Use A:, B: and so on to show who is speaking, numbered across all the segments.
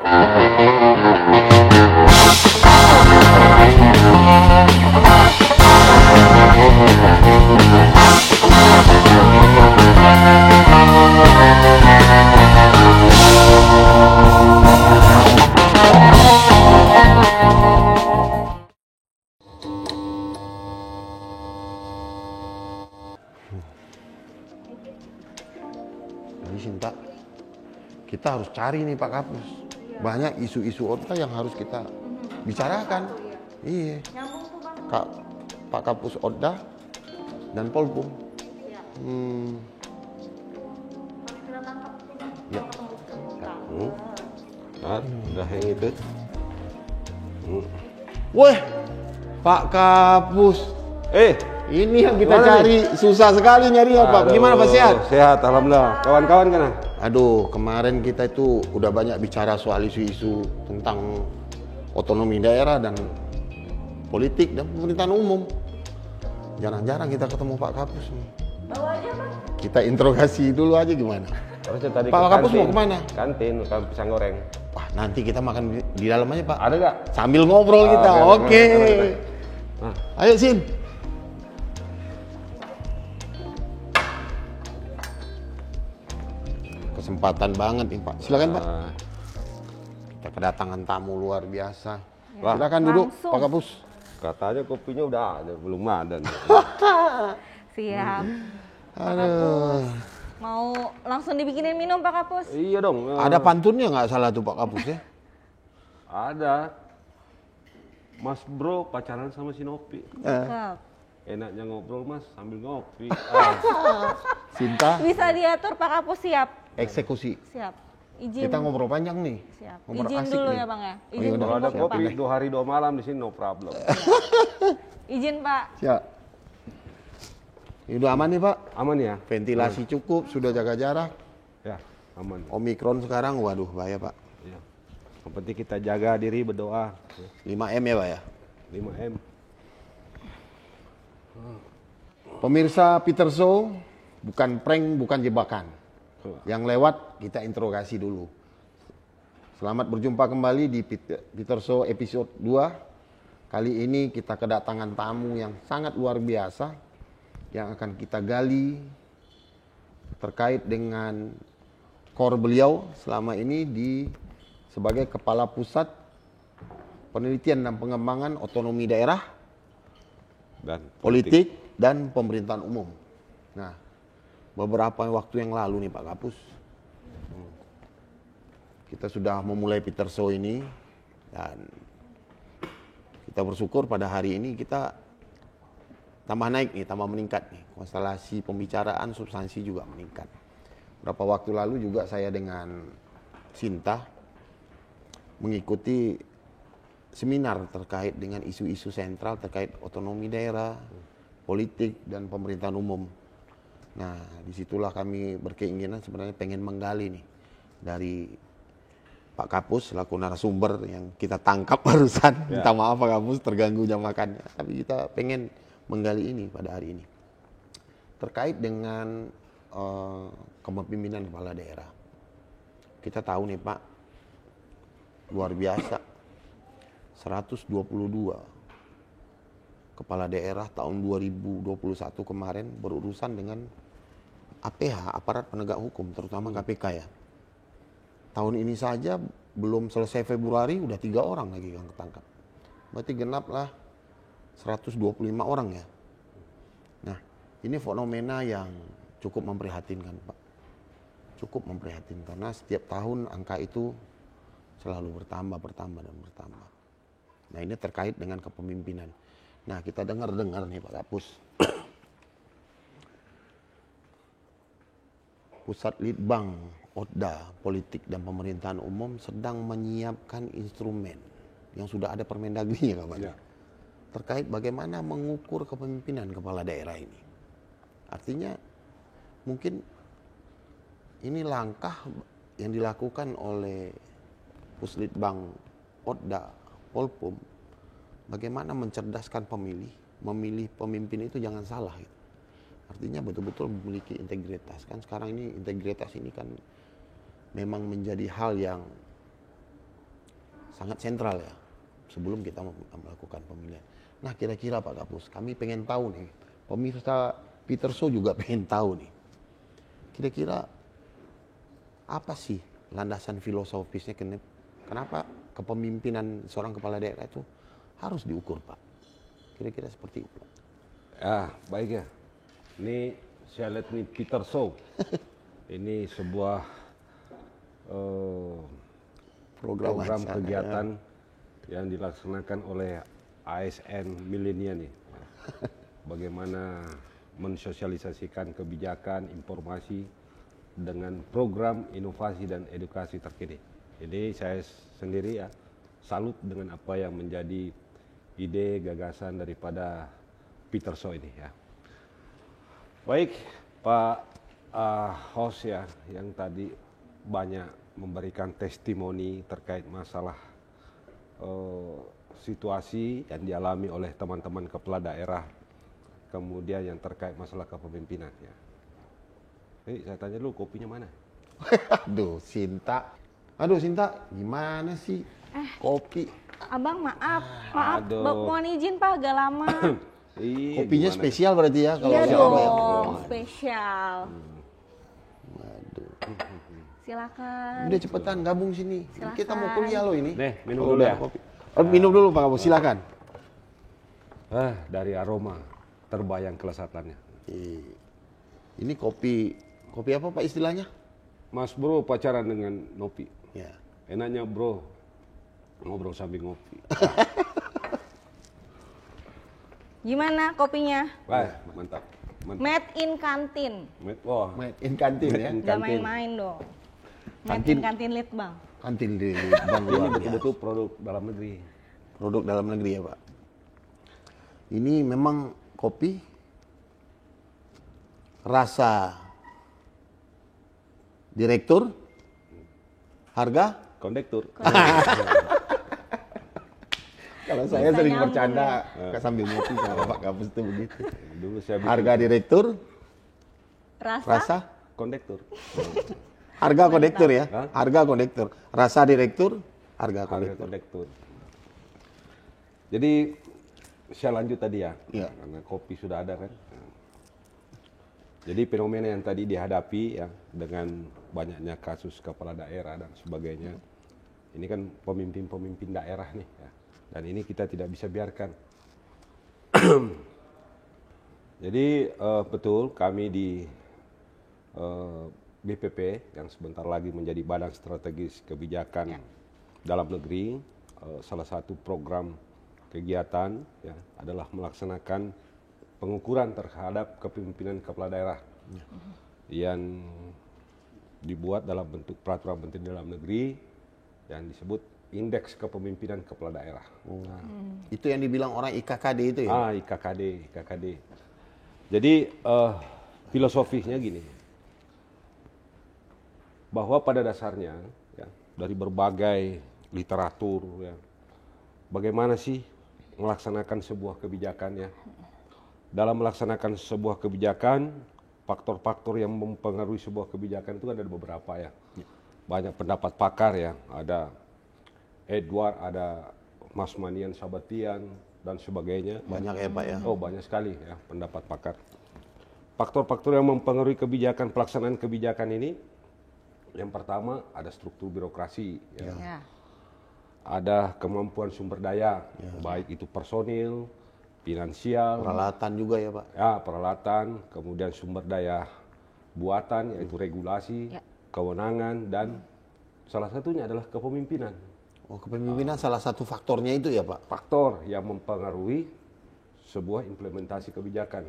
A: Jadi Sinta, kita harus cari nih Pak Kapus. Banyak isu-isu ODA yang harus kita bicarakan. Iya. Pak Kapus ODA dan Polpum. Ya.
B: Udah yang itu.
A: Weh, Pak Kapus. Ini yang kita cari. Susah sekali nyari ya Pak. Gimana Pak, sehat?
B: Sehat, alhamdulillah. Kawan-kawan kan?
A: Aduh, kemarin kita itu udah banyak bicara soal isu-isu tentang otonomi daerah dan politik dan pemerintahan umum. Jarang-jarang kita ketemu Pak Kapus nih.
C: Bawa aja Pak.
A: Kita interogasi dulu aja gimana.
B: Harusnya tadi
A: Pak Kapus mau kemana?
B: Kantin, makan pisang goreng.
A: Wah, nanti kita makan di dalam aja Pak.
B: Ada nggak?
A: Sambil ngobrol kita. Oke. Ayo Sin. Kesempatan banget nih Pak. Silakan Pak. Kita kedatangan tamu luar biasa. Silakan duduk Pak Kapus.
B: Katanya kopinya udah ada, belum ada.
C: Siap.
A: Aduh.
C: Mau langsung dibikinin minum Pak Kapus?
B: Iya dong.
A: Ada pantunnya nggak salah tuh Pak Kapus ya?
B: Ada. Mas bro pacaran sama si Nopi.
C: Cakep.
B: Enaknya ngobrol mas sambil ngopi.
A: Sinta.
C: Bisa diatur Pak Kapus, siap.
A: Eksekusi.
C: Siap. Izin.
A: Kita ngobrol panjang nih.
C: Siap.
A: Ngobrol
C: Izin
A: asik
C: dulu
A: nih.
C: ya Bang ya.
A: iya,
C: Izin
A: udah.
C: dulu
B: Kalau ada
C: Pak.
B: kopi 2 hari 2 malam di sini no problem.
C: Izin Pak.
A: Siap. Ini udah aman nih Pak.
B: Aman ya?
A: Ventilasi cukup, sudah jaga jarak.
B: Ya, aman.
A: Omikron sekarang, waduh bahaya Pak.
B: Ya. Yang penting kita jaga diri, berdoa.
A: 5M ya Pak ya.
B: 5M.
A: Pemirsa Peter Show, bukan prank, bukan jebakan. Yang lewat kita interogasi dulu. Selamat berjumpa kembali di Peter Show episode 2. Kali ini kita kedatangan tamu yang sangat luar biasa yang akan kita gali terkait dengan core beliau selama ini sebagai Kepala Pusat Penelitian dan Pengembangan Otonomi Daerah,
B: Dan
A: Politik dan Pemerintahan Umum. Nah, beberapa waktu yang lalu nih Pak Kapus, kita sudah memulai Peter Show ini dan kita bersyukur pada hari ini kita tambah naik nih, tambah meningkat nih. Konstelasi pembicaraan, substansi juga meningkat. Beberapa waktu lalu juga saya dengan Sinta mengikuti seminar terkait dengan isu-isu sentral terkait otonomi daerah, politik, dan pemerintahan umum. Nah, disitulah kami berkeinginan sebenarnya pengen menggali nih dari Pak Kapus selaku narasumber yang kita tangkap barusan. Minta maaf Pak Kapus, terganggu jam makannya. Tapi kita pengen menggali ini pada hari ini. Terkait dengan kepemimpinan kepala daerah. Kita tahu nih Pak, luar biasa. 122 kepala daerah tahun 2021 kemarin berurusan dengan APH, aparat penegak hukum, terutama KPK ya. Tahun ini saja belum selesai Februari udah 3 orang lagi yang ketangkap. Berarti genaplah 125 orang ya. Nah, ini fenomena yang cukup memprihatinkan Pak. Cukup memprihatinkan karena setiap tahun angka itu selalu bertambah. Nah, ini terkait dengan kepemimpinan. Nah, kita dengar nih Pak Kapus. Pusat Litbang ODA, Politik dan Pemerintahan Umum sedang menyiapkan instrumen yang sudah ada Permendagrinya kabarnya. Terkait bagaimana mengukur kepemimpinan kepala daerah ini. Artinya mungkin ini langkah yang dilakukan oleh Puslitbang ODA, Polpum, bagaimana mencerdaskan pemilih, memilih pemimpin itu jangan salah. Gitu. Artinya betul-betul memiliki integritas. Kan sekarang ini integritas ini kan memang menjadi hal yang sangat sentral ya sebelum kita melakukan pemilihan. Nah kira-kira Pak Kapus, kami pengen tahu nih, pemirsa Peter So juga pengen tahu nih, kira-kira apa sih landasan filosofisnya, kenapa kepemimpinan seorang kepala daerah itu harus diukur Pak? Kira-kira seperti itu.
B: Ya, baik ya. Ini saya lihat nih Peter So. Ini sebuah program kegiatan yang dilaksanakan oleh ASN Milenia nih. Bagaimana mensosialisasikan kebijakan, informasi dengan program inovasi dan edukasi terkini. Jadi saya sendiri ya salut dengan apa yang menjadi ide gagasan daripada Peter So ini ya. Baik Pak host ya yang tadi banyak memberikan testimoni terkait masalah situasi yang dialami oleh teman-teman kepala daerah, kemudian yang terkait masalah kepemimpinan ya. Saya tanya dulu, kopinya mana?
A: Aduh Sinta, gimana sih kopi?
C: Abang maaf,
B: Aduh.
C: mohon izin Pak, agak lama.
B: Iya,
A: Kopinya
B: gimana?
A: spesial berarti ya kalau
C: Iya
A: siapa ya?
C: dong, spesial.
A: Waduh.
C: Silakan.
A: Udah cepetan gabung sini.
C: Silakan.
A: Kita mau kuliah loh ini.
B: Nih, minum
A: Kalau
B: dulu
A: udah
B: ya.
A: kopi. Minum dulu Pak Kapus, silakan.
B: Dari aroma terbayang kelezatannya.
A: Ini kopi apa Pak istilahnya?
B: Mas bro pacaran dengan Nopi.
A: Ya.
B: Enaknya bro ngobrol sambil ngopi.
C: Gimana kopinya?
B: Wah, mantap.
C: Made in kantin.
B: Wah,
A: Made in kantin ya.
B: Made in
C: Gak
B: kantin.
C: main-main dong. Made
A: Kantin.
C: in kantin lead bang.
A: Kantin di Bank
B: Ini
A: luar biasa.
B: betul-betul produk dalam negeri.
A: Produk dalam negeri ya Pak. Ini memang kopi rasa direktur, harga.
B: Kondektur.
A: Kalau saya
C: Bisa
A: sering
C: nyambung
A: bercanda sambil ngopi sama Pak Kapus itu begitu.
B: Dulu saya bikin
A: Harga direktur,
C: Rasa?
A: rasa,
B: kondektur.
A: harga kondektur ya.
B: Hah?
A: Harga kondektur, rasa direktur, harga
B: Harga
A: kondektur.
B: kondektur. Jadi saya lanjut tadi ya,
A: Iya.
B: karena kopi sudah ada kan. Jadi fenomena yang tadi dihadapi ya dengan banyaknya kasus kepala daerah dan sebagainya, ini kan pemimpin-pemimpin daerah nih ya, dan ini kita tidak bisa biarkan. Jadi betul kami di BPP yang sebentar lagi menjadi Badan Strategis Kebijakan Dalam Negeri, salah satu program kegiatan ya, adalah melaksanakan pengukuran terhadap kepemimpinan kepala daerah yang dibuat dalam bentuk peraturan Menteri Dalam Negeri yang disebut Indeks Kepemimpinan Kepala Daerah.
A: Itu yang dibilang orang IKKD itu ya.
B: IKKD. Jadi filosofisnya gini, bahwa pada dasarnya ya, dari berbagai literatur ya, bagaimana sih melaksanakan sebuah kebijakan ya. Dalam melaksanakan sebuah kebijakan, faktor-faktor yang mempengaruhi sebuah kebijakan itu ada beberapa ya. Banyak pendapat pakar ya, ada Edward, ada Mas Manian Sabatian dan sebagainya.
A: Banyak ya Pak ya.
B: Oh, banyak sekali ya pendapat pakar. Faktor-faktor yang mempengaruhi kebijakan, pelaksanaan kebijakan ini, yang pertama ada struktur birokrasi ya.
C: Ya.
B: Ada kemampuan sumber daya, baik itu personil, finansial,
A: Peralatan juga ya Pak.
B: ya peralatan, kemudian sumber daya buatan yaitu regulasi, kewenangan, dan salah satunya adalah kepemimpinan.
A: Oh, kepemimpinan salah satu faktornya itu ya Pak.
B: Faktor yang mempengaruhi sebuah implementasi kebijakan.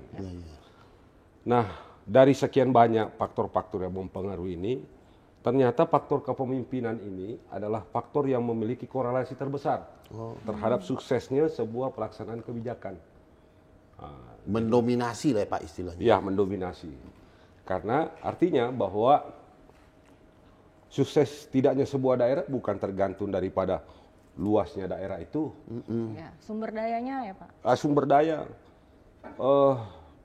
B: Nah, dari sekian banyak faktor-faktor yang mempengaruhi ini, ternyata faktor kepemimpinan ini adalah faktor yang memiliki korelasi terbesar terhadap suksesnya sebuah pelaksanaan kebijakan.
A: Mendominasi lah ya Pak istilahnya.
B: Ya, mendominasi. Karena artinya bahwa sukses tidaknya sebuah daerah bukan tergantung daripada luasnya daerah itu.
C: Ya, sumber dayanya ya Pak.
B: Sumber daya,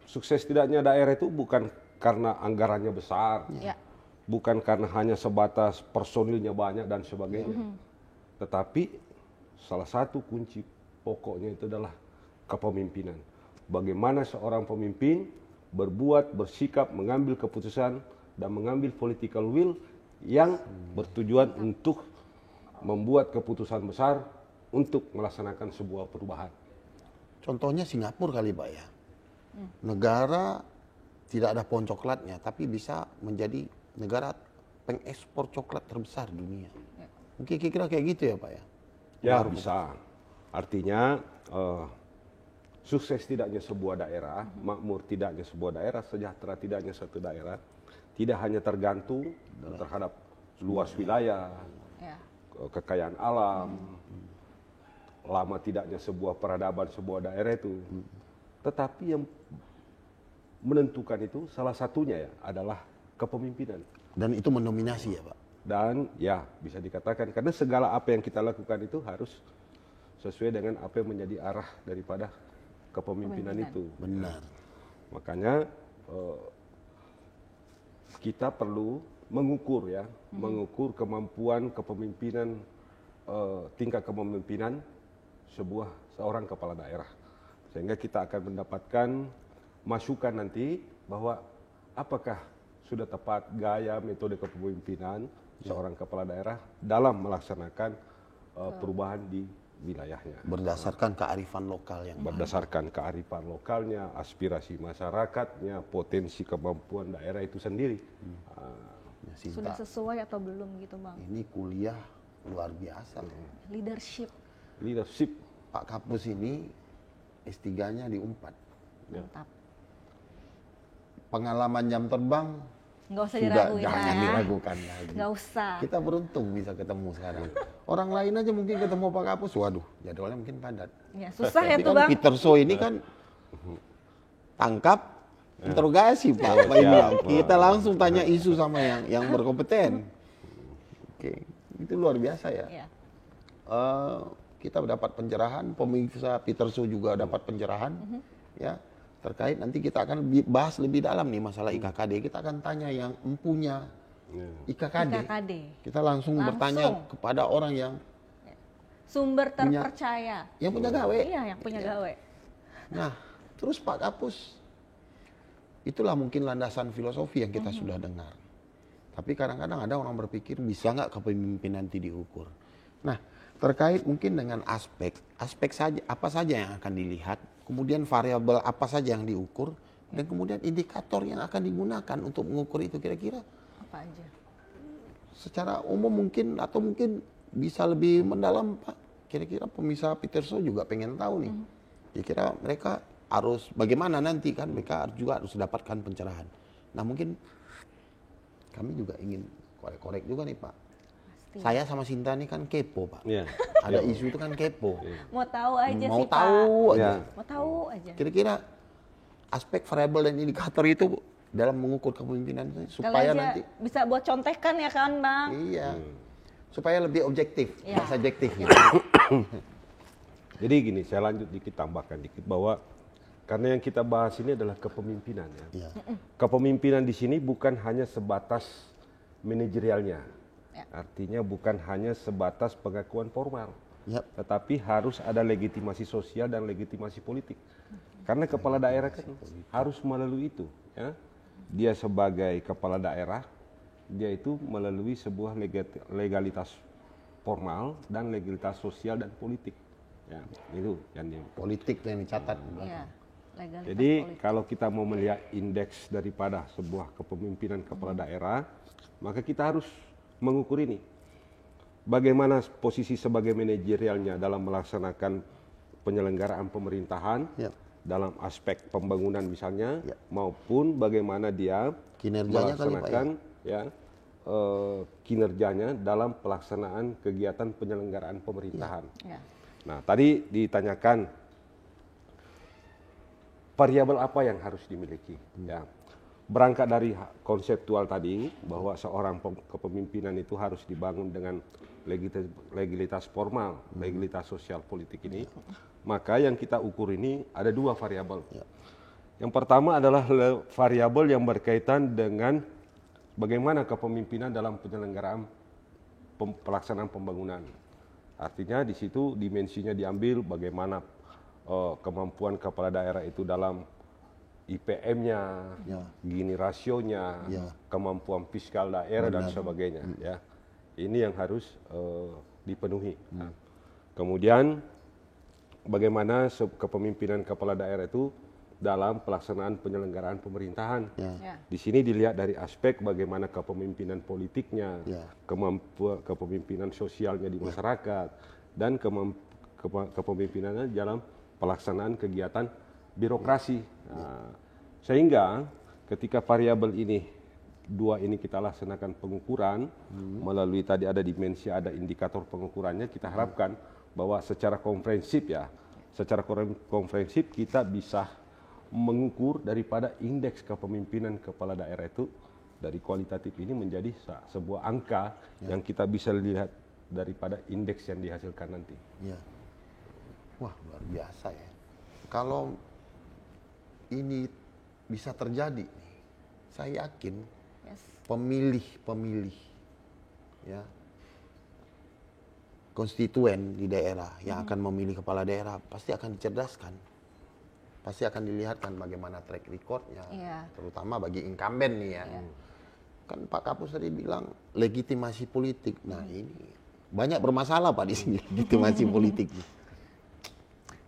B: sukses tidaknya daerah itu bukan karena anggarannya besar,
C: Ya.
B: bukan karena hanya sebatas personilnya banyak dan sebagainya, tetapi salah satu kunci pokoknya itu adalah kepemimpinan. Bagaimana seorang pemimpin berbuat, bersikap, mengambil keputusan, dan mengambil political will yang bertujuan untuk membuat keputusan besar untuk melaksanakan sebuah perubahan.
A: Contohnya Singapura kali Pak ya. Negara tidak ada pohon coklatnya, tapi bisa menjadi negara pengekspor coklat terbesar dunia. Mungkin kira-kira kayak gitu ya Pak ya?
B: Ya bisa. Artinya sukses tidaknya sebuah daerah, makmur tidaknya sebuah daerah, sejahtera tidaknya satu daerah, tidak hanya tergantung terhadap luas wilayah, kekayaan alam, lama tidaknya sebuah peradaban sebuah daerah itu, tetapi yang menentukan itu salah satunya ya adalah kepemimpinan.
A: Dan itu mendominasi ya Pak?
B: Dan ya bisa dikatakan karena segala apa yang kita lakukan itu harus sesuai dengan apa yang menjadi arah daripada kepemimpinan itu.
A: Benar.
B: Makanya kita perlu mengukur ya, mengukur kemampuan kepemimpinan, tingkat kepemimpinan seorang kepala daerah. Sehingga kita akan mendapatkan masukan nanti bahwa apakah sudah tepat gaya metode kepemimpinan seorang kepala daerah dalam melaksanakan perubahan di wilayahnya.
A: Berdasarkan kearifan lokal yang
B: Berdasarkan kearifan lokalnya, aspirasi masyarakatnya, potensi kemampuan daerah itu sendiri.
A: Ya, Sinta,
C: Sudah sesuai atau belum gitu Bang?
A: ini kuliah luar biasa.
C: Leadership.
B: Leadership.
A: Pak Kapus ini S3-nya di UNPAD.
C: Mantap.
A: Pengalaman jam terbang
C: Nggak usah
A: sudah
C: diraguin
A: jangan
C: lah ya.
A: diragukan lagi.
C: Nggak usah.
A: Kita beruntung bisa ketemu sekarang. Orang lain aja mungkin ketemu Pak Kapus, waduh jadwalnya mungkin padat.
C: Ya, susah ya
A: Tapi
C: tuh
A: kan
C: Bang.
A: Peter So ini kan tangkap, interogasi Pak. Pak
B: siap.
A: Ilham. Kita langsung tanya isu sama yang berkompeten. Oke, itu luar biasa ya.
C: Ya.
A: Kita mendapat pencerahan, pemirsa Peter So juga dapat pencerahan, ya terkait nanti kita akan bahas lebih dalam nih masalah IKKD. Kita akan tanya yang empunya IKKD.
C: IKKD.
A: Kita langsung bertanya kepada orang yang
C: Sumber terpercaya.
A: yang punya gawe.
C: Iya, yang punya gawe.
A: Nah, terus Pak Kapus, itulah mungkin landasan filosofi yang kita sudah dengar. Tapi kadang-kadang ada orang berpikir bisa nggak kepemimpinan nanti diukur. Nah, terkait mungkin dengan aspek saja apa saja yang akan dilihat, kemudian variabel apa saja yang diukur, dan kemudian indikator yang akan digunakan untuk mengukur itu kira-kira
C: Apa aja?
A: secara umum mungkin atau mungkin bisa lebih mendalam Pak. Kira-kira pemirsa Peter So juga pengen tahu nih. Kira-kira mereka harus bagaimana nanti kan mereka juga harus dapatkan pencerahan. Nah mungkin kami juga ingin korek-korek juga nih Pak. Saya sama Sinta nih kan kepo Pak.
B: Ya.
A: Ada isu itu kan kepo.
C: Mau tahu aja
A: Mau
C: sih Pak.
A: tahu aja.
B: Ya.
C: Mau tahu aja.
A: Kira-kira aspek variabel dan indikator itu dalam mengukur kepemimpinan supaya
C: Kali aja
A: nanti
C: bisa buat contekan ya kan Bang?
A: iya. Supaya lebih objektif,
C: Iya.
A: bahasa objektifnya.
B: Jadi gini, saya lanjut dikit, tambahkan dikit bahwa karena yang kita bahas ini adalah kepemimpinan ya.
A: Iya.
B: Kepemimpinan di sini bukan hanya sebatas manajerialnya.
C: Ya.
B: Artinya bukan hanya sebatas pengakuan formal.
A: Yap.
B: Tetapi harus ada legitimasi sosial dan legitimasi politik. Karena kepala daerah kan harus melalui itu, ya. Dia sebagai kepala daerah, dia itu melalui sebuah legalitas formal dan legalitas sosial dan politik. Ya, itu yang
A: Politik yang dicatat.
C: Iya. Legalitas
B: Jadi
C: politik.
B: kalau kita mau melihat indeks daripada sebuah kepemimpinan kepala daerah, maka kita harus mengukur ini. Bagaimana posisi sebagai manajerialnya dalam melaksanakan penyelenggaraan pemerintahan,
A: Yap.
B: dalam aspek pembangunan misalnya,
A: Ya.
B: maupun bagaimana dia
A: Kinerjanya kali, Pak, ya?
B: melaksanakan kinerjanya dalam pelaksanaan kegiatan penyelenggaraan pemerintahan.
C: Ya.
B: Nah, tadi ditanyakan variabel apa yang harus dimiliki. Ya. Berangkat dari konseptual tadi bahwa seorang kepemimpinan itu harus dibangun dengan legalitas formal, legalitas sosial politik ini, maka yang kita ukur ini ada dua variabel. Yang pertama adalah variabel yang berkaitan dengan bagaimana kepemimpinan dalam penyelenggaraan pelaksanaan pembangunan. Artinya di situ dimensinya diambil bagaimana kemampuan kepala daerah itu dalam IPM-nya, gini rasionya, kemampuan fiskal daerah dan sebagainya. Ya, ini yang harus dipenuhi. Nah, kemudian bagaimana kepemimpinan kepala daerah itu dalam pelaksanaan penyelenggaraan pemerintahan. Di sini dilihat dari aspek bagaimana kepemimpinan politiknya, kepemimpinan sosialnya di masyarakat, dan kepemimpinannya dalam pelaksanaan kegiatan birokrasi. Nah, sehingga ketika variabel ini, dua ini kita laksanakan pengukuran, melalui tadi ada dimensi, ada indikator pengukurannya, kita harapkan bahwa secara komprehensif kita bisa mengukur daripada indeks kepemimpinan kepala daerah itu dari kualitatif ini menjadi sebuah angka yang kita bisa lihat daripada indeks yang dihasilkan nanti.
A: Ya. Wah, luar biasa ya. Kalau ini bisa terjadi, saya yakin pemilih ya, konstituen di daerah yang akan memilih kepala daerah pasti akan dicerdaskan. Pasti akan dilihatkan bagaimana track recordnya, terutama bagi incumbent nih ya. Kan Pak Kapus tadi bilang legitimasi politik. Nah ini banyak bermasalah Pak di sini legitimasi politik.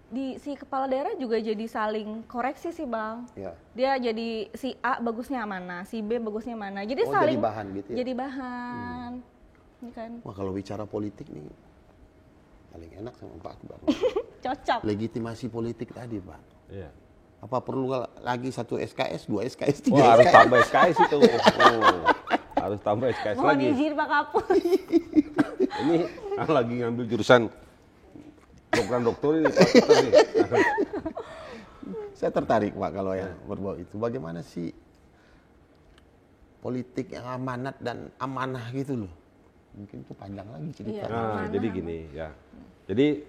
C: Di si kepala daerah juga jadi saling koreksi sih Bang.
A: Ya.
C: Dia jadi si A bagusnya mana, si B bagusnya mana. Jadi
A: jadi
C: saling
A: bahan gitu ya?
C: Jadi bahan. Ini kan.
A: Wah kalau bicara politik nih paling enak sama Pak Akbar.
C: Cocok.
A: Legitimasi politik tadi Pak.
B: Iya.
A: Apa perlu lagi 1 SKS, 2 SKS, 3
B: Wah, harus
A: SKS?
B: tambah SKS itu. Harus tambah SKS
C: Mohon
B: lagi.
C: izin Pak Kapus.
B: Ini lagi ngambil jurusan program doktor ini Pak Peter nih.
A: Saya tertarik Pak kalau yang berbau itu. Bagaimana sih politik yang amanat dan amanah gitu loh. Mungkin itu panjang lagi ceritanya.
B: Nah, jadi gini ya. Jadi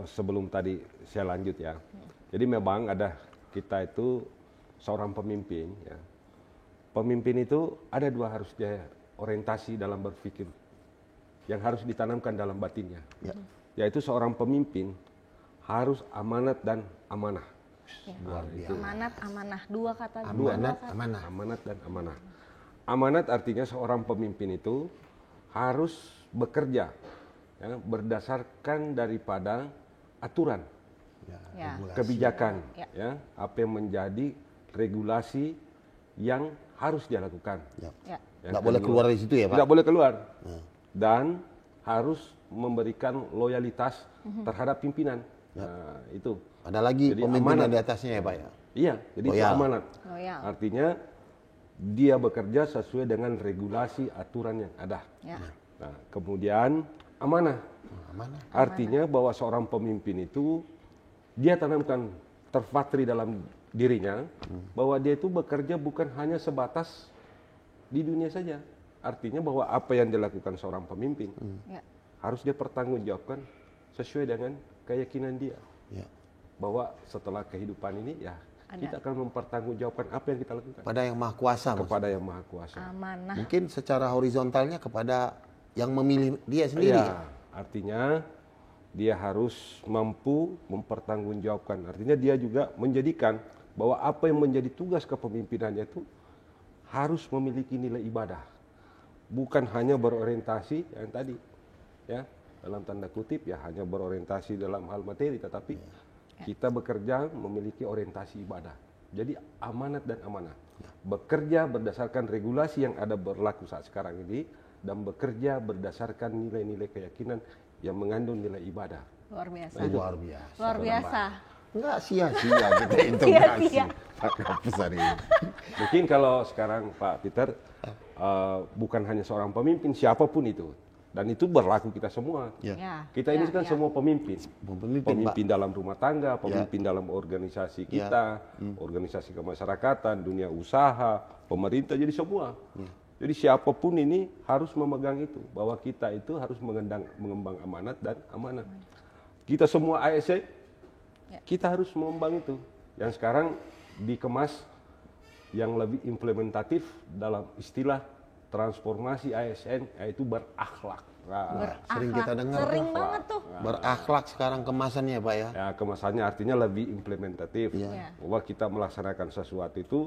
B: sebelum tadi saya lanjut ya. Jadi memang ada kita itu seorang pemimpin ya. Pemimpin itu ada dua harus dia orientasi dalam berpikir yang harus ditanamkan dalam batinnya. Yaitu seorang pemimpin harus amanat dan amanah.
A: Luar biasa.
C: Amanat, amanah, dua kata.
A: Amanat, amanah.
B: Amanat dan amanah. Amanat artinya seorang pemimpin itu harus bekerja ya, berdasarkan daripada aturan, kebijakan, ya, apa yang menjadi regulasi yang harus dia lakukan.
A: Nggak boleh keluar dari situ ya Pak?
B: Tidak boleh keluar. Dan harus memberikan loyalitas terhadap pimpinan. Nah, itu.
A: Ada lagi
B: jadi
A: pemimpinan
B: amanat
A: di atasnya ya Pak ya?
B: Iya, jadi itu amanat. Artinya dia bekerja sesuai dengan regulasi aturan yang ada. Nah, kemudian amanah. Artinya bahwa seorang pemimpin itu dia tanamkan terpatri dalam dirinya bahwa dia itu bekerja bukan hanya sebatas di dunia saja. Artinya bahwa apa yang dilakukan seorang pemimpin harus dia pertanggungjawabkan sesuai dengan keyakinan dia. Bahwa setelah kehidupan ini ya kita akan mempertanggungjawabkan apa yang kita lakukan.
A: Kepada yang Maha Kuasa.
B: Kepada yang Maha Kuasa.
C: Amanah.
A: Mungkin secara horizontalnya kepada yang memilih dia sendiri.
B: Ya, artinya dia harus mampu mempertanggungjawabkan. Artinya dia juga menjadikan bahwa apa yang menjadi tugas kepemimpinannya itu harus memiliki nilai ibadah. Bukan hanya berorientasi yang tadi, ya dalam tanda kutip ya hanya berorientasi dalam hal materi, tetapi kita bekerja memiliki orientasi ibadah. Jadi amanat dan amanah. Bekerja berdasarkan regulasi yang ada berlaku saat sekarang ini dan bekerja berdasarkan nilai-nilai keyakinan yang mengandung nilai ibadah.
C: Luar biasa.
A: Luar biasa.
C: Luar biasa.
A: Enggak sia-sia kita integrasi Pak Kapus hari ini.
B: Mungkin kalau sekarang Pak Peter bukan hanya seorang pemimpin, siapapun itu. Dan itu berlaku kita semua. Kita ini kan semua pemimpin. Pemimpin dalam rumah tangga, pemimpin dalam organisasi kita, organisasi kemasyarakatan, dunia usaha, pemerintah, jadi semua. Jadi siapapun ini harus memegang itu, bahwa kita itu harus mengembang amanat dan amanah. Kita semua ASN, kita harus mengembang itu. Yang sekarang dikemas yang lebih implementatif dalam istilah transformasi ASN, yaitu berakhlak.
A: Sering kita dengar
C: Sering
A: tuh.
C: banget tuh.
A: Berakhlak sekarang kemasannya Pak ya.
B: Ya, kemasannya artinya lebih implementatif.
A: Iya.
B: Bahwa kita melaksanakan sesuatu itu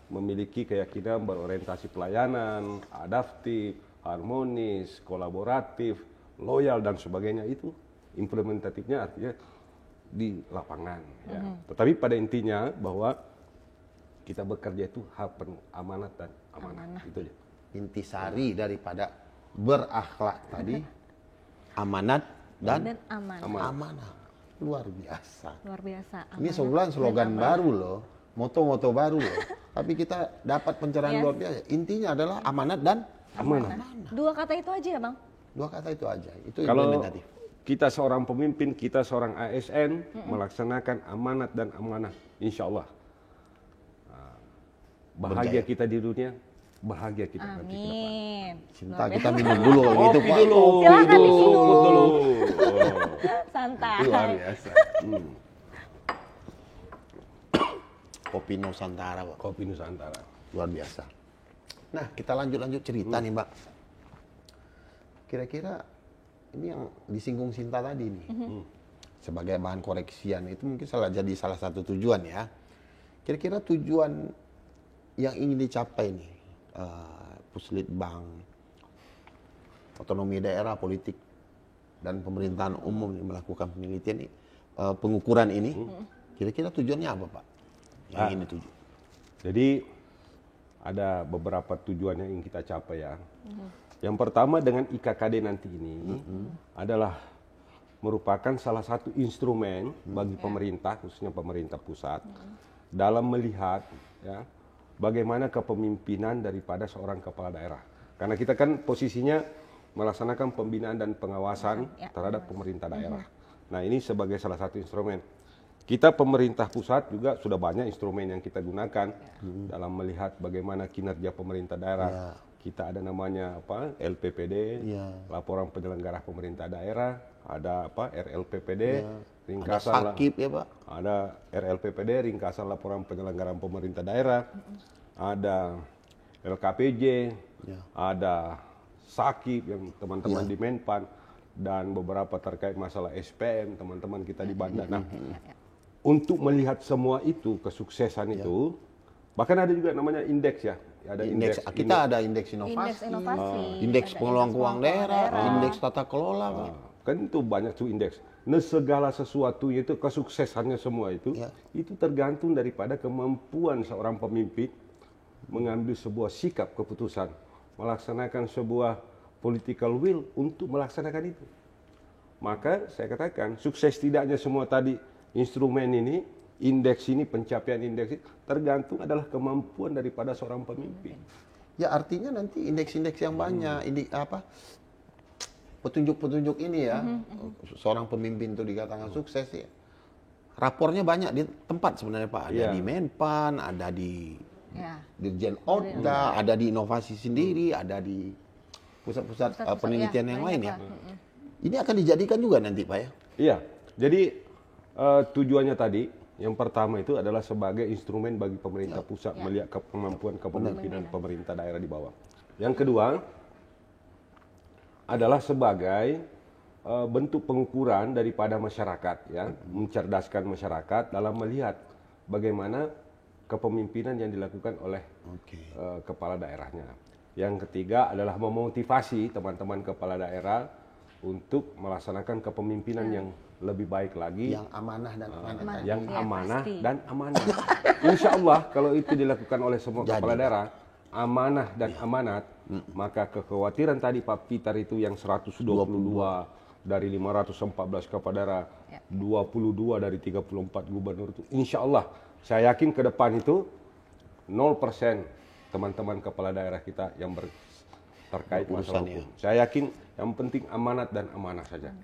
B: memiliki keyakinan berorientasi pelayanan, adaptif, harmonis, kolaboratif, loyal dan sebagainya. Itu implementatifnya artinya di lapangan. Ya. Tetapi pada intinya bahwa kita bekerja itu hal penuh amanat dan amanah. Itu aja.
A: Intisari daripada berakhlak tadi, amanat dan amanah. Luar biasa.
C: Luar biasa.
A: Ini sebulan slogan baru loh, moto-moto baru loh. Tapi kita dapat pencerahan luar biasa. Intinya adalah amanat dan
B: Amanah.
C: Dua kata itu aja ya Bang?
A: dua kata itu aja. Itu
B: Kalau
A: implementatif.
B: kita seorang pemimpin, kita seorang ASN melaksanakan amanat dan amanah, insya Allah bahagia
A: Berjaya.
B: kita di dunia, bahagia kita nanti ke depan.
C: Amin.
A: Cinta kita minum dulu kalau gitu Pak.
C: Silakan diminum.
B: Seruput dulu.
C: Santai.
B: Luar biasa.
A: Kopi Nusantara Pak.
B: Kopi Nusantara.
A: Luar biasa. Nah, kita lanjut cerita nih, Mbak. Kira-kira ini yang disinggung Sinta tadi nih. Sebagai bahan koreksian itu mungkin jadi salah satu tujuan ya. Kira-kira tujuan yang ingin dicapai nih, Puslitbang, otonomi daerah, politik, dan pemerintahan umum nih melakukan penelitian, pengukuran ini, kira-kira tujuannya apa, Pak? Yang ingin dituju.
B: Jadi ada beberapa tujuan yang ingin kita capai ya. Yang pertama dengan IKKD nanti ini adalah merupakan salah satu instrumen bagi pemerintah, khususnya pemerintah pusat, dalam melihat ya bagaimana kepemimpinan daripada seorang kepala daerah. Karena kita kan posisinya melaksanakan pembinaan dan pengawasan terhadap pemerintah daerah. Nah ini sebagai salah satu instrumen. Kita pemerintah pusat juga sudah banyak instrumen yang kita gunakan dalam melihat bagaimana kinerja pemerintah daerah. Kita ada namanya apa LPPD, laporan penyelenggara pemerintah daerah, ada apa RLPPD, ringkasan
A: Ada sakit ya Pak?
B: ada RLPPD, ringkasan laporan penyelenggaraan pemerintah daerah, ada LKPJ, ada SAKIP yang teman-teman di Menpan, dan beberapa terkait masalah SPM, teman-teman kita di Banda. Nah, untuk melihat semua itu, kesuksesan itu, bahkan ada juga namanya indeks ya. Ada
A: Indeks, kita ada indeks inovasi, indeks pengelolaan keuangan daerah, indeks tata kelola, Pak.
B: Kan itu banyak tuh indeks. Nah, segala sesuatunya itu kesuksesannya semua itu tergantung daripada kemampuan seorang pemimpin mengambil sebuah sikap keputusan, melaksanakan sebuah political will untuk melaksanakan itu. Maka saya katakan sukses tidaknya semua tadi instrumen ini, indeks ini, pencapaian indeks ini tergantung adalah kemampuan daripada seorang pemimpin.
A: Ya artinya nanti indeks-indeks yang banyak, petunjuk-petunjuk ini ya, seorang pemimpin itu dikatakan sukses ya. Rapornya banyak di tempat sebenarnya Pak, ada di Menpan, ada di Dirjen Oda, ada di inovasi sendiri, ada di pusat-pusat penelitian yang lain ya. Ini akan dijadikan juga nanti Pak ya?
B: Iya, jadi tujuannya tadi yang pertama itu adalah sebagai instrumen bagi pemerintah pusat melihat kemampuan kepemimpinan pemerintah daerah di bawah. Yang kedua adalah sebagai bentuk pengukuran daripada masyarakat ya, mencerdaskan masyarakat dalam melihat bagaimana kepemimpinan yang dilakukan oleh kepala daerahnya. Yang ketiga adalah memotivasi teman-teman kepala daerah untuk melaksanakan kepemimpinan yang lebih baik lagi,
A: yang amanah dan amanah.
B: Yang amanah dan amanah. Insya Allah kalau itu dilakukan oleh semua kepala daerah, amanah dan amanat, maka kekhawatiran tadi Pak Peter itu yang 122 dari 514 kepala daerah, 22 dari 34 gubernur itu, insya Allah saya yakin ke depan itu 0% teman-teman kepala daerah kita yang terkait masalah hukum. Saya yakin yang penting amanat dan amanah saja.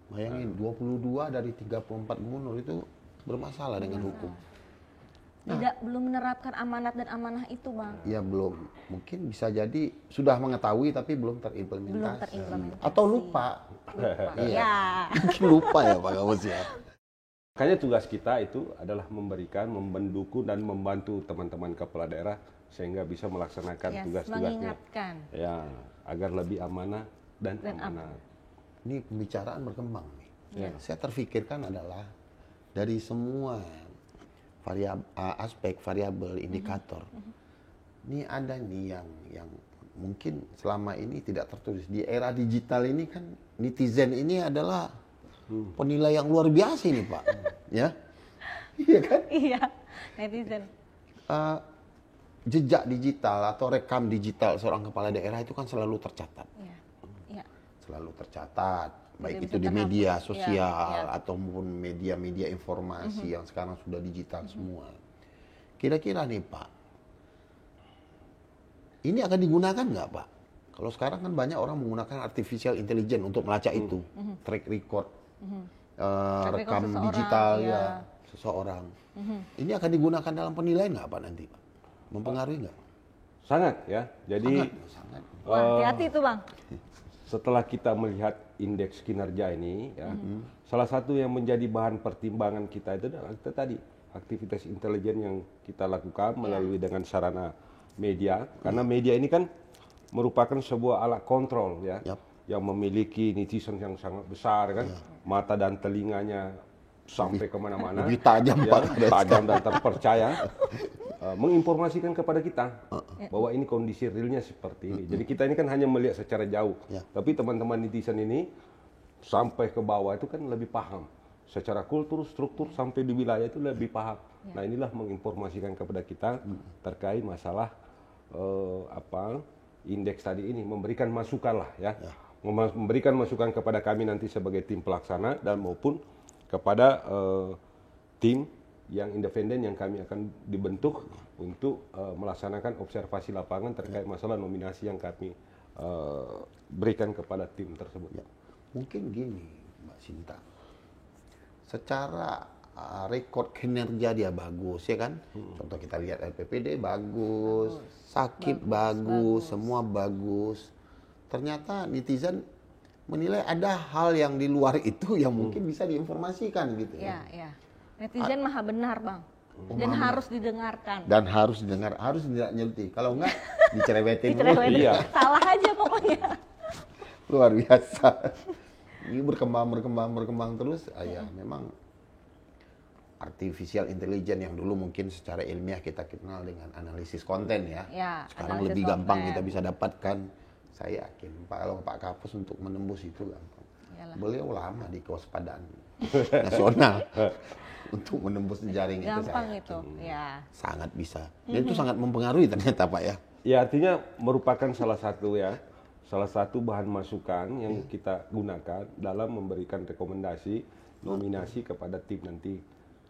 A: Bayangin 22 dari 34 gubernur itu bermasalah dengan hukum.
C: Belum menerapkan amanat dan amanah itu, Bang.
A: Ya belum, mungkin bisa jadi sudah mengetahui tapi belum terimplementasi. Atau lupa.
C: Iya.
A: Mungkin lupa ya Pak Kamus ya.
B: Makanya tugas kita itu adalah memberikan, mendukung dan membantu teman-teman kepala daerah sehingga bisa melaksanakan tugas-tugasnya.
C: Mengingatkan.
B: Ya, agar lebih amanah dan
C: Dan
B: amanat.
A: Ini pembicaraan berkembang nih.
B: Ya.
A: Saya terfikirkan adalah dari semua aspek variabel indikator. Ini ada nih yang mungkin selama ini tidak tertulis. Di era digital ini kan netizen ini adalah penilai yang luar biasa ini, Pak. Ya. Iya kan?
C: Iya, netizen.
A: Jejak digital atau rekam digital seorang kepala daerah itu kan selalu tercatat.
C: Iya. Iya.
A: Selalu tercatat, baik
C: bisa
A: itu di
C: terhapus.
A: media
C: Ya,
A: sosial
C: ya.
A: ataupun media-media informasi yang sekarang sudah digital semua. Kira-kira nih Pak, ini akan digunakan nggak Pak? Kalau sekarang kan banyak orang menggunakan artificial intelligence untuk melacak itu, track record,
C: record
A: rekam
C: seseorang,
A: digital
C: ya.
A: ya seseorang. Ini akan digunakan dalam penilaian nggak Pak nanti Pak? Mempengaruhi nggak?
B: Sangat ya. Jadi
A: Sangat.
C: Wah, hati-hati tuh Bang.
B: setelah kita melihat indeks kinerja ini, ya, salah satu yang menjadi bahan pertimbangan kita itu adalah kita tadi aktivitas intelijen yang kita lakukan melalui dengan sarana media, karena media ini kan merupakan sebuah alat kontrol ya,
A: Yap.
B: yang memiliki netizen yang sangat besar kan, mata dan telinganya sampai kemana-mana,
A: lebih tajam,
B: ya,
A: Pak.
B: tajam dan terpercaya, menginformasikan kepada kita bahwa ini kondisi realnya seperti ini. Jadi kita ini kan hanya melihat secara jauh,
A: Ya.
B: tapi teman-teman netizen ini sampai ke bawah itu kan lebih paham. Secara kultur, struktur sampai di wilayah itu lebih paham. Nah inilah menginformasikan kepada kita terkait masalah indeks tadi ini, memberikan masukan lah ya, memberikan masukan kepada kami nanti sebagai tim pelaksana dan maupun kepada tim yang independen yang kami akan dibentuk untuk melaksanakan observasi lapangan terkait masalah nominasi yang kami berikan kepada tim tersebut.
A: Ya. Mungkin gini, Mbak Sinta. Secara rekod kinerja dia bagus, ya kan? Contoh kita lihat LPPD bagus, Sakit bagus, semua bagus. Ternyata netizen menilai ada hal yang di luar itu yang mungkin bisa diinformasikan gitu
C: Iya,
A: ya.
C: iya. Netizen maha benar Bang. Dan harus didengarkan.
A: Dan harus didengar, harus tidak nyelti. Kalau enggak dicerewetin mulu.
C: Dicerewetin.
B: Iya.
C: Salah aja pokoknya.
A: Luar biasa. Ini berkembang terus. Ya, memang artificial intelligence yang dulu mungkin secara ilmiah kita kenal dengan analisis konten ya.
C: Ya,
A: Sekarang
C: analisis
A: lebih gampang
C: konten.
A: kita bisa dapatkan. Saya yakin kalau Pak Kapus untuk menembus itu gampang.
C: Iyalah.
A: Beliau lama di kewaspadaan nasional untuk menembus jaring
C: Gampang
A: itu.
C: itu. Ya.
A: Sangat bisa. Dan itu sangat mempengaruhi ternyata Pak ya.
B: Ya artinya merupakan salah satu bahan masukan yang kita gunakan dalam memberikan rekomendasi nominasi kepada tim nanti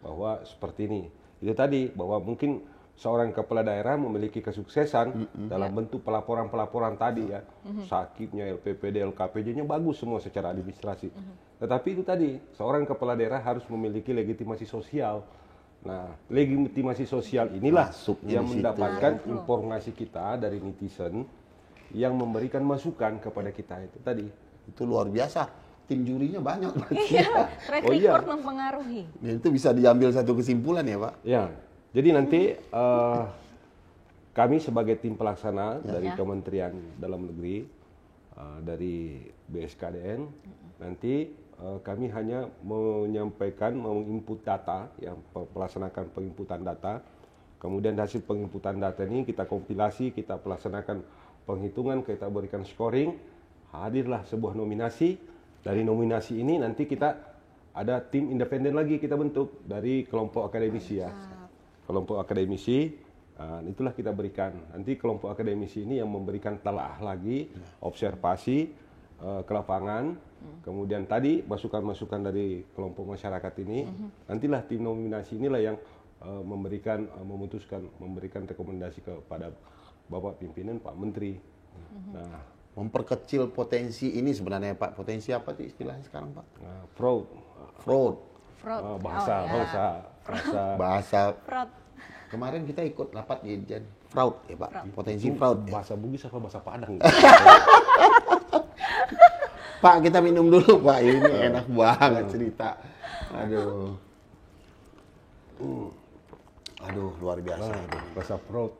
B: bahwa seperti ini. Itu tadi bahwa mungkin seorang kepala daerah memiliki kesuksesan dalam bentuk pelaporan-pelaporan tadi ya, sakitnya, LPPD, LKPJ-nya bagus semua secara administrasi. Tetapi itu tadi seorang kepala daerah harus memiliki legitimasi sosial. Nah, legitimasi sosial inilah
A: Masuknya
B: yang
A: di situ.
B: mendapatkan informasi kita dari netizen yang memberikan masukan kepada kita itu tadi.
A: Itu luar biasa. Tim jurinya banyak.
C: Iya, track
B: Oh, iya.
C: record mempengaruhi.
A: Dan itu bisa diambil satu kesimpulan ya Pak.
B: Ya, jadi nanti kami sebagai tim pelaksana dari
C: Ya.
B: Kementerian Dalam Negeri, dari BSKDN, nanti kami hanya menyampaikan, menginput data, yang melaksanakan penginputan data. Kemudian hasil penginputan data ini kita kompilasi, kita pelaksanakan penghitungan, kita berikan scoring, hadirlah sebuah nominasi. Dari nominasi ini nanti kita ada tim independen lagi kita bentuk dari kelompok akademisi ya. Kelompok akademisi, itulah kita berikan. Nanti kelompok akademisi ini yang memberikan telaah lagi, observasi ke lapangan. Kemudian tadi masukan-masukan dari kelompok masyarakat ini, nantilah tim nominasi inilah yang memberikan rekomendasi kepada Bapak Pimpinan, Pak Menteri. Nah,
A: Memperkecil potensi ini sebenarnya Pak. Potensi apa sih istilahnya sekarang Pak?
B: fraud,
A: Fraud.
C: Fraud.
B: bahasa,
C: Oh, ya.
A: Bahasa
C: Fraud.
A: kemarin kita ikut rapat di Irjen. Fraud ya Pak. Potensi fraud. Ya.
B: bahasa Bugis apa bahasa Padang?
A: Pak kita minum dulu Pak. Ini enak banget cerita. Aduh. Aduh luar biasa.
B: Bahasa fraud.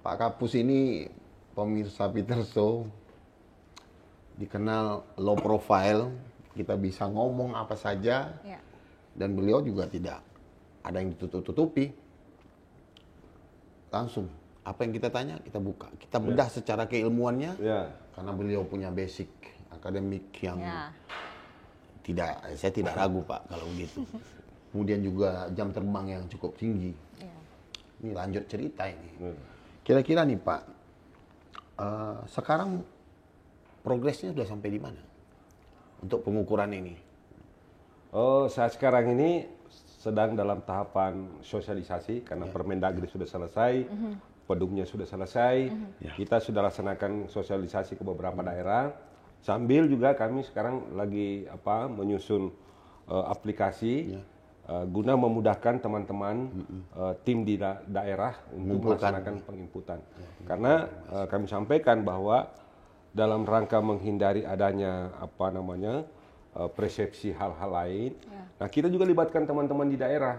A: Pak Kapus ini pemirsa Peter Show dikenal low profile, kita bisa ngomong apa saja,
C: Ya.
A: dan beliau juga tidak ada yang ditutup-tutupi. Langsung, apa yang kita tanya, kita buka. Kita bedah secara keilmuannya,
B: Ya.
A: karena beliau punya basic akademik yang
C: Ya.
A: saya tidak ragu Pak kalau begitu. Kemudian juga jam terbang yang cukup tinggi.
C: Ya.
A: Ini lanjut cerita ini.
B: Ya.
A: Kira-kira nih Pak, sekarang progresnya sudah sampai di mana untuk pengukuran ini?
B: Oh, saat sekarang ini sedang dalam tahapan sosialisasi karena Permendagri sudah selesai, pedumnya sudah selesai, kita sudah laksanakan sosialisasi ke beberapa daerah. Sambil juga kami sekarang lagi menyusun aplikasi guna memudahkan teman-teman tim di daerah untuk melaksanakan penginputan. Karena kami sampaikan bahwa dalam rangka menghindari adanya persepsi hal-hal lain. Nah, kita juga libatkan teman-teman di daerah.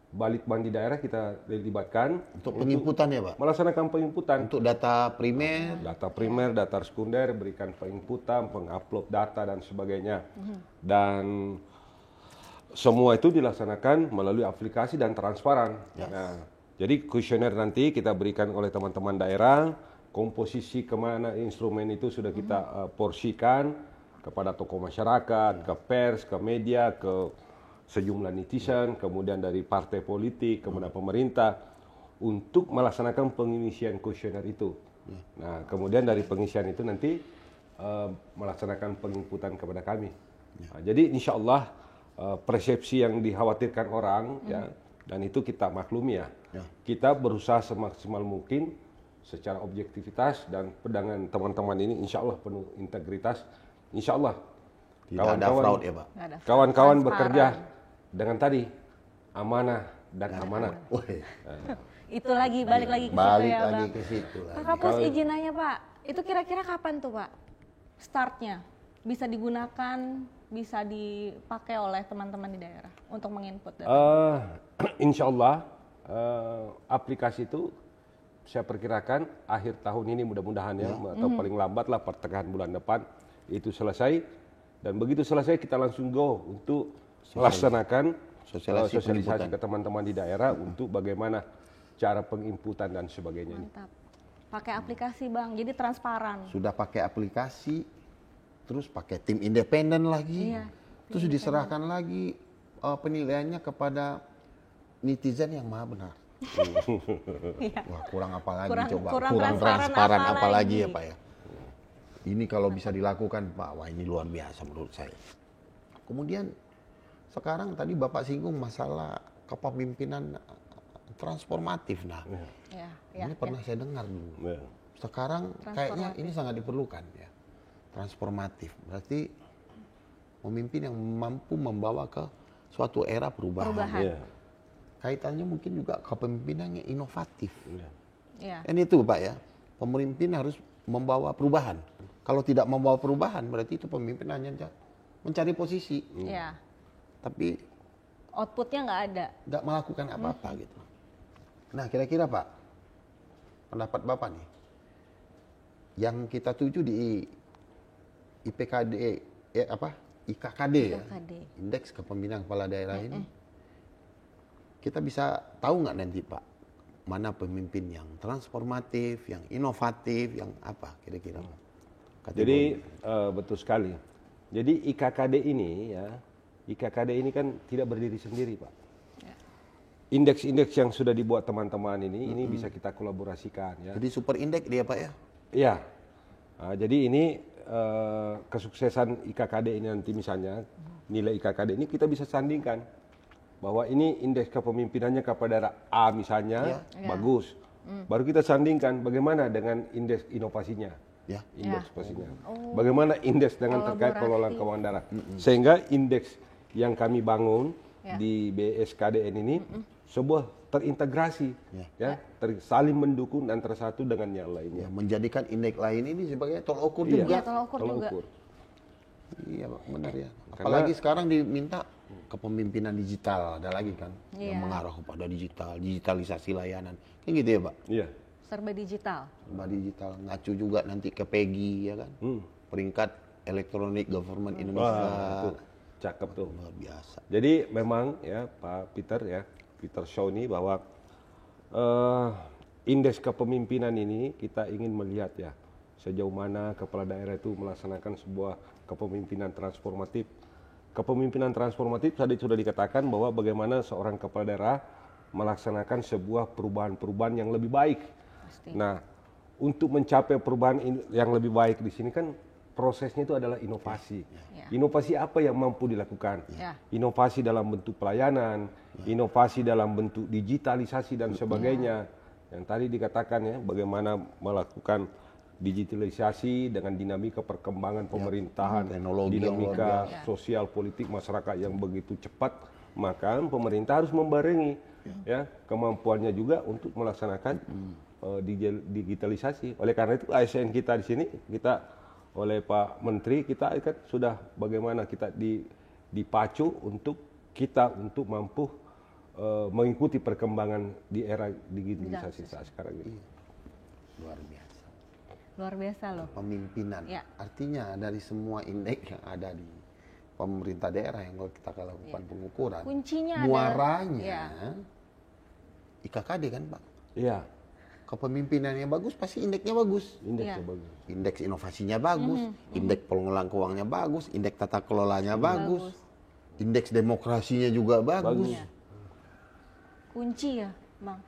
B: Balitbang di daerah kita libatkan
A: Untuk penginputan ya Pak?
B: melaksanakan penginputan.
A: Untuk data primer,
B: Data primer, data sekunder, berikan penginputan, pengupload data dan sebagainya. Dan semua itu dilaksanakan melalui aplikasi dan transparan. Nah, jadi kuesioner nanti kita berikan oleh teman-teman daerah, komposisi kemana instrumen itu sudah kita porsikan kepada tokoh masyarakat, ke pers, ke media, ke sejumlah netizen, kemudian dari partai politik, kemudian pemerintah, untuk melaksanakan pengisian kuesioner itu. Nah, kemudian dari pengisian itu nanti melaksanakan penginputan kepada kami. Nah, jadi insya Allah persepsi yang dikhawatirkan orang, ya, dan itu kita maklumi ya. Kita berusaha semaksimal mungkin secara objektivitas dan dengan teman-teman ini insya Allah penuh integritas. Insya Allah
A: tidak ada fraud ya Pak?
C: Nggak ada.
B: kawan-kawan
C: Transparan.
B: bekerja dengan tadi amanah dan amanah.
A: Wih,
C: Itu lagi, balik lagi ke situ
A: balik
C: ya
A: lagi
C: Bang.
A: ke situ
C: Pak
A: lagi.
C: Kapus izin nanya Pak, itu kira-kira kapan tuh Pak startnya? Bisa digunakan, bisa dipakai oleh teman-teman di daerah untuk menginput data?
B: Insya Allah aplikasi itu saya perkirakan akhir tahun ini mudah-mudahan ya, atau paling lambat lah pertengahan bulan depan itu selesai. Dan begitu selesai kita langsung go untuk melaksanakan sosialisasi ke teman-teman di daerah untuk bagaimana cara penginputan dan sebagainya.
C: Mantap. Pakai aplikasi Bang, jadi transparan.
A: Sudah pakai aplikasi, terus pakai tim independen lagi,
C: Iya,
A: terus diserahkan lagi penilaiannya kepada netizen yang maha benar.
C: Iya.
A: Wah, kurang apa lagi coba?
C: kurang
A: transparan
C: transparan
A: apa
C: apa
A: lagi
C: lagi?
A: ya Pak ya? Ini kalau bisa dilakukan Pak, wah ini luar biasa menurut saya. Kemudian sekarang tadi Bapak singgung masalah kepemimpinan transformatif. Nah,
C: Ya,
A: ini pernah saya dengar dulu.
B: Ya.
A: Sekarang kayaknya ini sangat diperlukan ya. Transformatif. Berarti pemimpin yang mampu membawa ke suatu era perubahan.
B: Ya.
A: Kaitannya mungkin juga kepemimpinannya inovatif.
C: Ya.
A: Dan itu Pak ya, pemimpin harus membawa perubahan. Kalau tidak membawa perubahan, berarti itu pemimpin hanya mencari posisi.
C: Ya.
A: Tapi
C: Outputnya nggak ada.
A: nggak melakukan apa-apa gitu. Nah kira-kira Pak, pendapat Bapak nih, yang kita tuju di IPKD, IKKD ya,
C: IKKD.
A: Indeks Kepemimpinan Kepala Daerah ini, kita bisa tahu nggak nanti Pak, mana pemimpin yang transformatif, yang inovatif, yang apa kira-kira?
B: Jadi betul sekali. Jadi IKKD ini ya, IKKD ini kan tidak berdiri sendiri Pak. Indeks-indeks yang sudah dibuat teman-teman ini bisa kita kolaborasikan ya.
A: Jadi super indeks dia Pak ya?
B: Iya. Nah, jadi ini kesuksesan IKKD ini nanti misalnya nilai IKKD ini kita bisa sandingkan bahwa ini indeks kepemimpinannya kepada daerah A misalnya bagus. Baru kita sandingkan bagaimana dengan indeks inovasinya.
A: Ya.
B: Indeks inovasinya. Bagaimana indeks dengan terkait pengelolaan keuangan daerah. Sehingga indeks yang kami bangun di BSKDN ini sebuah terintegrasi ya, saling mendukung antara satu dengan yang lainnya.
A: Ya, menjadikan indeks lain ini sebagai tolak ukur
C: Iya,
A: juga.
C: tolak ukur juga.
A: Iya Pak, benar ya. Apalagi sekarang diminta kepemimpinan digital, ada lagi kan yang mengarah kepada digitalisasi layanan. Kayak gitu ya Pak?
B: Iya.
C: serba digital.
A: serba digital. Ngacu juga nanti ke PEGI ya kan. Peringkat Electronic Government Indonesia.
B: Tuh, cakep tuh.
A: Luar biasa.
B: Jadi memang ya Pak Peter ya, Peter Shaw ini bahwa indeks kepemimpinan ini kita ingin melihat ya sejauh mana kepala daerah itu melaksanakan sebuah kepemimpinan transformatif. Kepemimpinan transformatif tadi sudah dikatakan bahwa bagaimana seorang kepala daerah melaksanakan sebuah perubahan-perubahan yang lebih baik.
C: Pasti.
B: Nah, untuk mencapai perubahan yang lebih baik di sini kan prosesnya itu adalah inovasi.
C: Ya.
B: Inovasi apa yang mampu dilakukan?
C: Ya.
B: Inovasi dalam bentuk pelayanan, inovasi dalam bentuk digitalisasi dan sebagainya. Yang tadi dikatakan ya, bagaimana melakukan digitalisasi dengan dinamika perkembangan pemerintahan,
A: Teknologi yang luar
B: dinamika
C: biasa.
B: sosial politik masyarakat yang begitu cepat, maka pemerintah harus membarengi ya kemampuannya juga untuk melaksanakan digitalisasi. Oleh karena itu ASN kita di sini, kita oleh Pak Menteri kita kan sudah bagaimana kita dipacu untuk mampu mengikuti perkembangan di era digitalisasi saat sekarang ini.
A: Luar biasa.
C: Luar biasa loh.
A: Pemimpinan.
C: Ya.
A: Artinya dari semua indeks yang ada di pemerintah daerah yang kita lakukan pengukuran,
C: Kuncinya
A: muaranya IKKD kan Pak.
B: Iya,
A: Kepemimpinannya bagus, pasti indeksnya bagus.
B: indeksnya
C: Iya.
B: bagus.
A: Indeks inovasinya bagus, indeks pengelolaan keuangannya bagus, indeks tata kelolanya bagus, indeks demokrasinya juga bagus.
C: Iya. Kunci ya, Bang.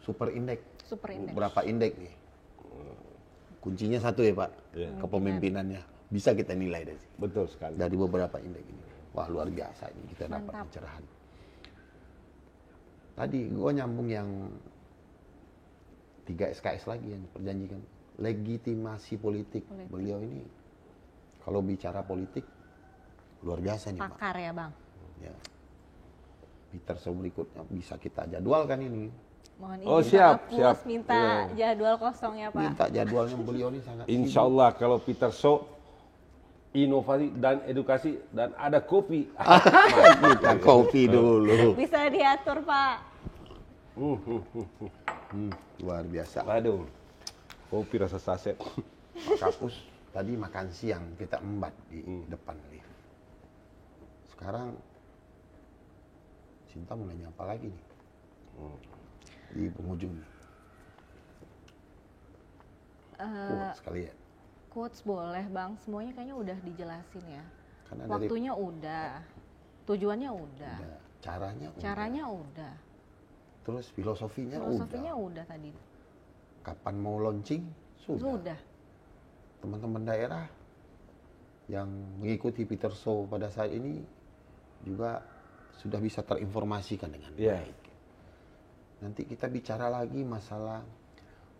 A: Super indeks.
C: Super indeks.
A: Berapa indeks nih? Kuncinya satu ya Pak,
B: Iya.
A: kepemimpinannya. Bisa kita nilai dari sini.
B: Betul sekali.
A: Dari beberapa indeks ini. Wah luar biasa ini kita dapat
C: Mantap.
A: pencerahan. Tadi gue nyambung yang 3 SKS lagi yang perjanjikan. Legitimasi politik. Beliau ini kalau bicara politik luar biasa nih Pak.
C: Pakar ya, Bang.
A: Ya. Peter Shaw berikutnya bisa kita jadwalkan ini.
C: Mohon
B: Oh,
C: izin
B: siap,
C: Pak Apus
B: siap.
C: minta jadwal kosong ya, Pak.
A: Minta jadwalnya beliau ini sangat
B: Insya Allah kalau Peter Shaw inovasi dan edukasi dan ada kopi.
A: kita kopi dulu.
C: Bisa diatur, Pak.
A: Luar biasa.
B: Aduh, kopi rasa saset.
A: Pak Kapus tadi makan siang kita embat di depan lift. Sekarang Sinta mau nanya apa lagi nih? Di penghujung. Sekali ya.
C: Quotes boleh, Bang. Semuanya kayaknya udah dijelasin ya.
A: Karena dari
C: Waktunya udah. Tujuannya udah.
A: udah, caranya udah.
C: Caranya udah.
A: Terus filosofinya
C: Filosofinya
A: udah.
C: udah tadi.
A: Kapan mau launching? Sudah.
C: Sudah.
A: Teman-teman daerah yang mengikuti Peter Shaw pada saat ini juga sudah bisa terinformasikan dengan baik. Nanti kita bicara lagi masalah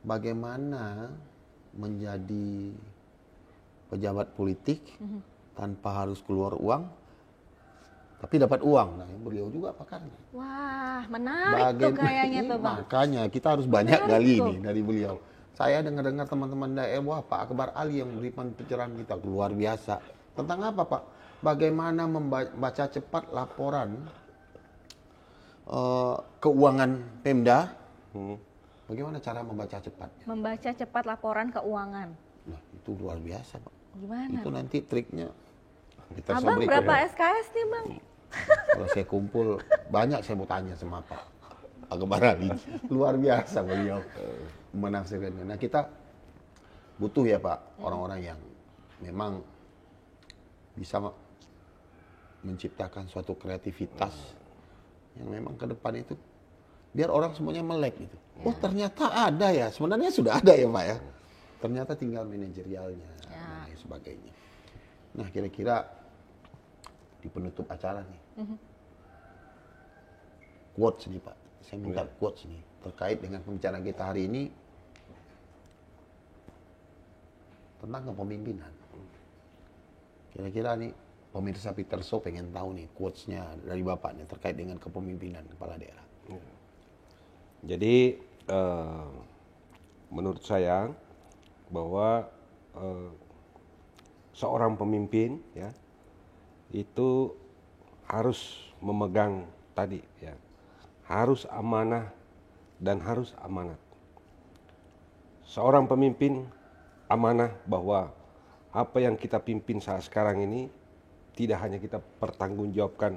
A: bagaimana menjadi pejabat politik tanpa harus keluar uang, tapi dapat uang. Nah, beliau juga pakarnya.
C: Wah, menarik tuh kayaknya tuh, Bang.
A: Makanya kita harus banyak
C: Menarik
A: kali
C: tuh.
A: ini dari beliau. Saya dengar-dengar teman-teman daerah, wah Pak Akbar Ali yang memberikan pencerahan kita luar biasa. Tentang apa Pak? Bagaimana membaca cepat laporan keuangan Pemda. Bagaimana cara membaca cepatnya?
C: Membaca cepat laporan keuangan.
A: Nah, itu luar biasa Pak.
C: Gimana?
A: Itu nanti triknya. Kita
C: Abang
A: sabrik
C: berapa
A: ya.
C: SKS nih, Bang?
A: Kalau saya kumpul, banyak saya mau tanya sama Pak Akbar Ali. Luar biasa beliau menafsirkannya. Nah, kita butuh ya Pak, orang-orang yang memang bisa menciptakan suatu kreativitas yang memang ke depan itu biar orang semuanya melek gitu. Oh, ternyata ada ya. Sebenarnya sudah ada ya Pak ya. Ternyata tinggal manajerialnya dan lain sebagainya. Nah, kira-kira di penutup acara nih. Quotes nih Pak. Saya minta quotes nih terkait dengan pembicaraan kita hari ini tentang kepemimpinan. Kira-kira nih pemirsa Peter Shaw pengen tahu nih quotes-nya dari Bapak nih terkait dengan kepemimpinan kepala daerah.
B: Jadi menurut saya bahwa seorang pemimpin ya itu harus memegang tadi ya, harus amanah dan harus amanat. seorang pemimpin amanah bahwa apa yang kita pimpin saat sekarang ini tidak hanya kita pertanggungjawabkan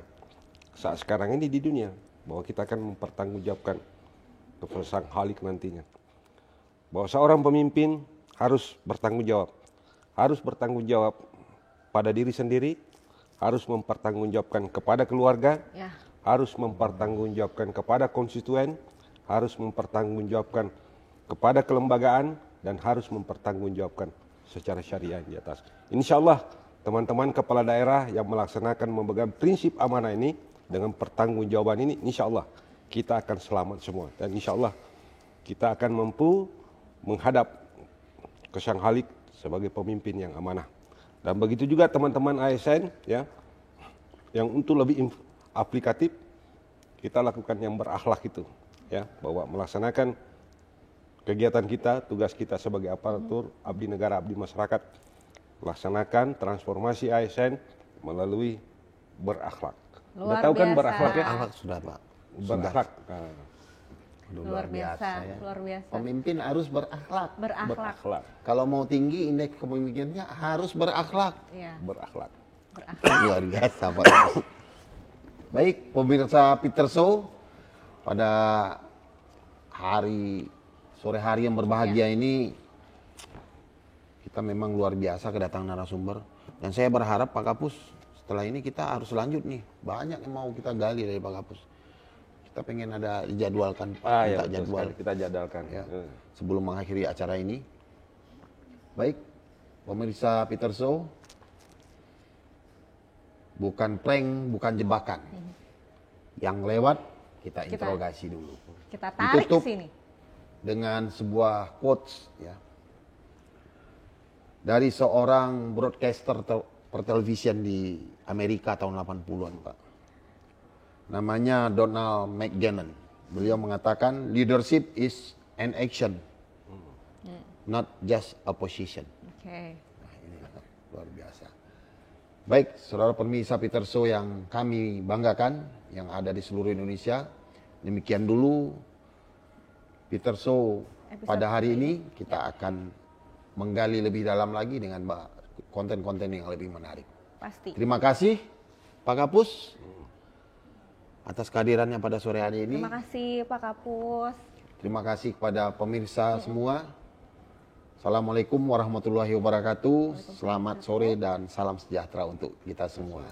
B: saat sekarang ini di dunia, bahwa kita akan mempertanggungjawabkan kepada Sang Khalik nantinya. Bahwa seorang pemimpin harus bertanggung jawab pada diri sendiri, harus mempertanggungjawabkan kepada keluarga,
C: Ya.
B: harus mempertanggungjawabkan kepada konstituen, harus mempertanggungjawabkan kepada kelembagaan, dan harus mempertanggungjawabkan secara syariah di atas. Insya Allah teman-teman kepala daerah yang melaksanakan memegang prinsip amanah ini dengan pertanggungjawaban ini, insya Allah kita akan selamat semua, dan insya Allah kita akan mampu menghadap ke Sang Khalik sebagai pemimpin yang amanah. Dan begitu juga teman-teman ASN ya, yang untuk lebih aplikatif kita lakukan yang berakhlak itu ya, bahwa melaksanakan kegiatan kita, tugas kita sebagai aparatur abdi negara, abdi masyarakat, laksanakan transformasi ASN melalui berakhlak.
C: Luar
B: Udah tahu kan
C: biasa.
B: berakhlak ya?
A: Akhlak sudah, Pak.
B: Berakhlak. Nah,
A: Aduh,
C: Luar biasa,
A: ya.
C: luar biasa.
A: Pemimpin harus berakhlak.
C: Berakhlak.
B: berakhlak.
A: Kalau mau tinggi indeks kepemimpinannya harus berakhlak.
C: Iya,
B: Berakhlak.
C: berakhlak.
A: Luar biasa, Pak. Baik, pemirsa Peter Show, pada sore hari yang berbahagia ini kita memang luar biasa kedatangan narasumber, dan saya berharap Pak Kapus setelah ini kita harus lanjut nih, banyak yang mau kita gali dari Pak Kapus. Kita pengen ada dijadwalkan,
B: Ya,
A: minta
B: betul
A: jadwal
B: sekali. Kita jadwalkan.
A: ya, sebelum mengakhiri acara ini. Baik, pemirsa Peter Show, bukan prank, bukan jebakan. Yang lewat kita interogasi dulu.
C: Kita tarik
A: Ditutup
C: ke sini.
A: dengan sebuah quotes ya, dari seorang broadcaster pertelevisian di Amerika tahun 80-an, Pak. Namanya Donald McGannon. Beliau mengatakan leadership is an action, not just a position.
C: Oke.
A: Nah, ini luar biasa. Baik, saudara pemirsa Peter Show yang kami banggakan, yang ada di seluruh Indonesia. Demikian dulu Peter Show pada hari ini. Kita akan menggali lebih dalam lagi dengan konten-konten yang lebih menarik.
C: Pasti.
A: Terima kasih Pak Kapus atas kehadirannya pada sore hari ini.
C: Terima kasih Pak Kapus.
A: Terima kasih kepada pemirsa semua. Assalamualaikum warahmatullahi wabarakatuh. Selamat sore dan salam sejahtera untuk kita semua.